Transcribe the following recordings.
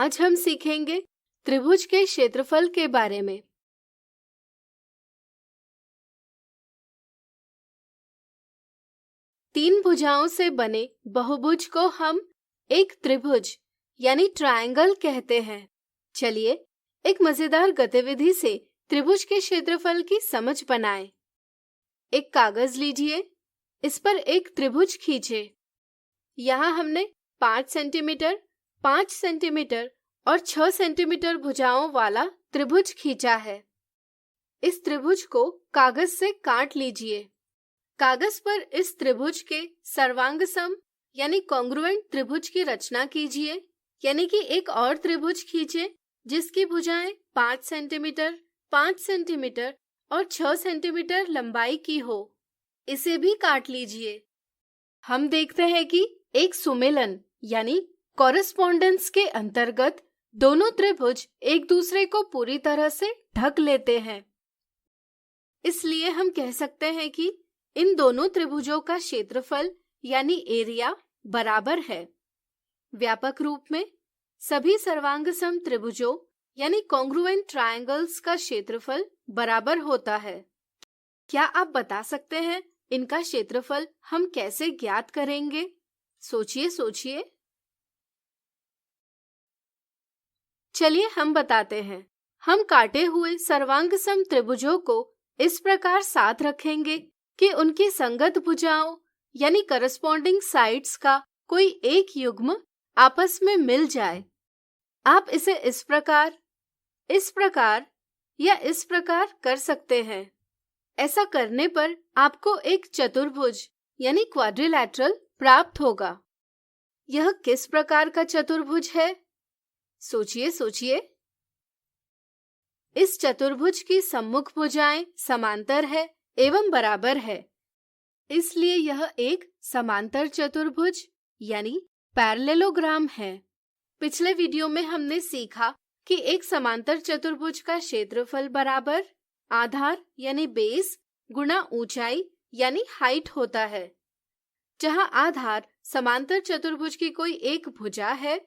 आज हम सीखेंगे त्रिभुज के क्षेत्रफल के बारे में। तीन भुजाओं से बने बहुभुज को हम एक त्रिभुज यानी ट्रायंगल कहते हैं। चलिए एक मजेदार गतिविधि से त्रिभुज के क्षेत्रफल की समझ बनाएं। एक कागज लीजिए, इस पर एक त्रिभुज खींचे। यहाँ हमने 5 सेंटीमीटर, 5 सेंटीमीटर और 6 सेंटीमीटर भुजाओं वाला त्रिभुज खींचा है। इस त्रिभुज को कागज से काट लीजिए। कागज पर इस त्रिभुज के सर्वांगसम यानी कॉन्ग्रुएंट त्रिभुज की रचना कीजिए, यानी कि एक और त्रिभुज खींचे जिसकी भुजाएं 5 सेंटीमीटर, 5 सेंटीमीटर और 6 सेंटीमीटर लंबाई की हो। इसे भी काट लीजिए। हम देखते हैं कि एक सुमेलन यानी कॉरेस्पॉन्डेंस के अंतर्गत दोनों त्रिभुज एक दूसरे को पूरी तरह से ढक लेते हैं। इसलिए हम कह सकते हैं कि इन दोनों त्रिभुजों का क्षेत्रफल यानी एरिया बराबर है। व्यापक रूप में सभी सर्वांगसम त्रिभुजों यानी कॉन्ग्रुएंट ट्रायंगल्स का क्षेत्रफल बराबर होता है। क्या आप बता सकते हैं इनका क्षेत्रफल हम कैसे ज्ञात करेंगे? सोचिए। चलिए हम बताते हैं। हम काटे हुए सर्वांगसम त्रिभुजों को इस प्रकार साथ रखेंगे कि उनकी संगत भुजाओं यानी करस्पॉन्डिंग साइड्स का कोई एक युग्म आपस में मिल जाए। आप इसे इस प्रकार या इस प्रकार कर सकते हैं। ऐसा करने पर आपको एक चतुर्भुज यानी क्वाड्रिलैटरल प्राप्त होगा। यह किस प्रकार का चतुर्भुज है? सोचिए। इस चतुर्भुज की सम्मुख भुजाएं समांतर है एवं बराबर है, इसलिए यह एक समांतर चतुर्भुज यानी पैरेललोग्राम है। पिछले वीडियो में हमने सीखा कि एक समांतर चतुर्भुज का क्षेत्रफल बराबर आधार यानी बेस गुणा ऊंचाई यानी हाइट होता है। जहां आधार समांतर चतुर्भुज की कोई एक भुजा है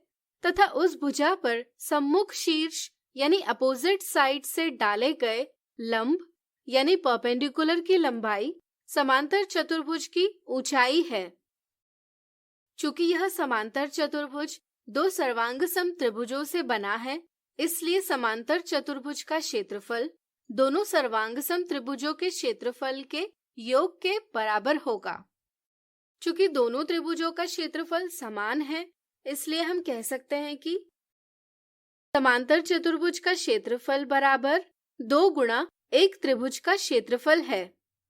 तथा उस भुजा पर सम्मुख शीर्ष यानी अपोजिट साइड से डाले गए लंब यानी परपेंडिकुलर की लंबाई समांतर चतुर्भुज की ऊंचाई है। चूंकि यह समांतर चतुर्भुज दो सर्वांगसम त्रिभुजों से बना है, इसलिए समांतर चतुर्भुज का क्षेत्रफल दोनों सर्वांगसम त्रिभुजों के क्षेत्रफल के योग के बराबर होगा। चूंकि दोनों त्रिभुजों का क्षेत्रफल समान है, इसलिए हम कह सकते हैं कि समांतर चतुर्भुज का क्षेत्रफल बराबर 2 गुणा एक त्रिभुज का क्षेत्रफल है,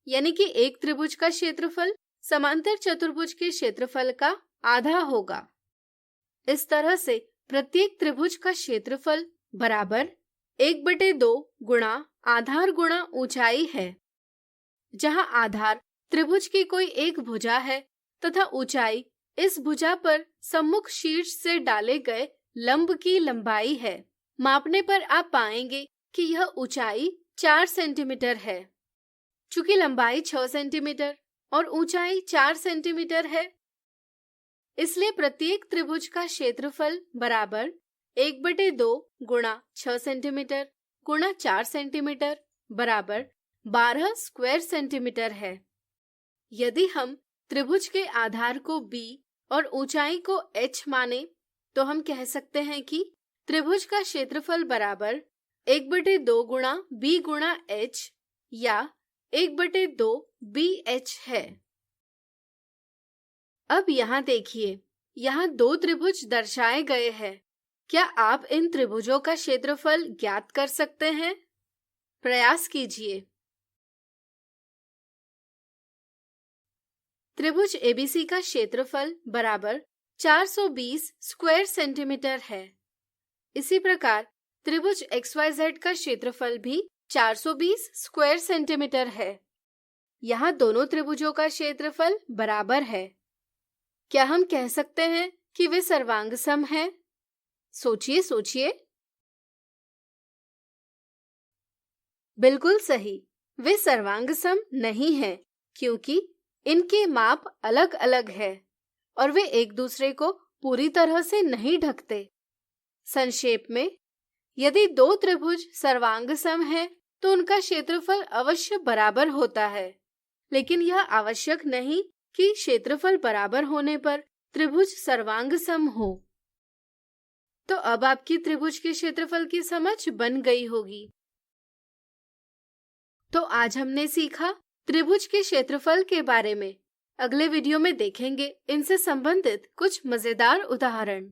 यानी कि एक त्रिभुज का क्षेत्रफल समांतर चतुर्भुज के क्षेत्रफल का आधा होगा। इस तरह से प्रत्येक त्रिभुज का क्षेत्रफल बराबर 1/2 गुणा आधार गुणा ऊंचाई है, जहां आधार त्रिभुज की कोई एक भुजा है तथा ऊंचाई इस भुजा पर सम्मुख शीर्ष से डाले गए लंब की लंबाई है। मापने पर आप पाएंगे कि यह ऊंचाई 4 सेंटीमीटर है। चूंकि लंबाई 6 सेंटीमीटर और ऊंचाई 4 सेंटीमीटर है, इसलिए प्रत्येक त्रिभुज का क्षेत्रफल बराबर 1/2 गुणा 6 सेंटीमीटर गुणा 4 सेंटीमीटर बराबर 12 स्क्वायर सेंटीमीटर है। यदि हम त्रिभुज के आधार को b और ऊंचाई को h माने, तो हम कह सकते हैं कि त्रिभुज का क्षेत्रफल बराबर 1/2 गुणा b गुणा h या 1/2 bh है। अब यहाँ देखिए, यहाँ 2 त्रिभुज दर्शाए गए हैं। क्या आप इन त्रिभुजों का क्षेत्रफल ज्ञात कर सकते हैं? प्रयास कीजिए। त्रिभुज एबीसी का क्षेत्रफल बराबर 420 स्क्वायर सेंटीमीटर है। इसी प्रकार त्रिभुज XYZ का क्षेत्रफल भी 420 स्क्वायर सेंटीमीटर है। यहाँ दोनों त्रिभुजों का क्षेत्रफल बराबर है। क्या हम कह सकते हैं कि वे सर्वांगसम हैं? सोचिए। बिल्कुल सही, वे सर्वांगसम नहीं हैं, क्योंकि इनके माप अलग अलग है और वे एक दूसरे को पूरी तरह से नहीं ढकते। संक्षेप में, यदि दो त्रिभुज सर्वांग सम हैं, तो उनका क्षेत्रफल अवश्य बराबर होता है, लेकिन यह आवश्यक नहीं कि क्षेत्रफल बराबर होने पर त्रिभुज सर्वांग सम हो। तो अब आपकी त्रिभुज के क्षेत्रफल की समझ बन गई होगी। तो आज हमने सीखा त्रिभुज के क्षेत्रफल के बारे में। अगले वीडियो में देखेंगे इनसे संबंधित कुछ मजेदार उदाहरण।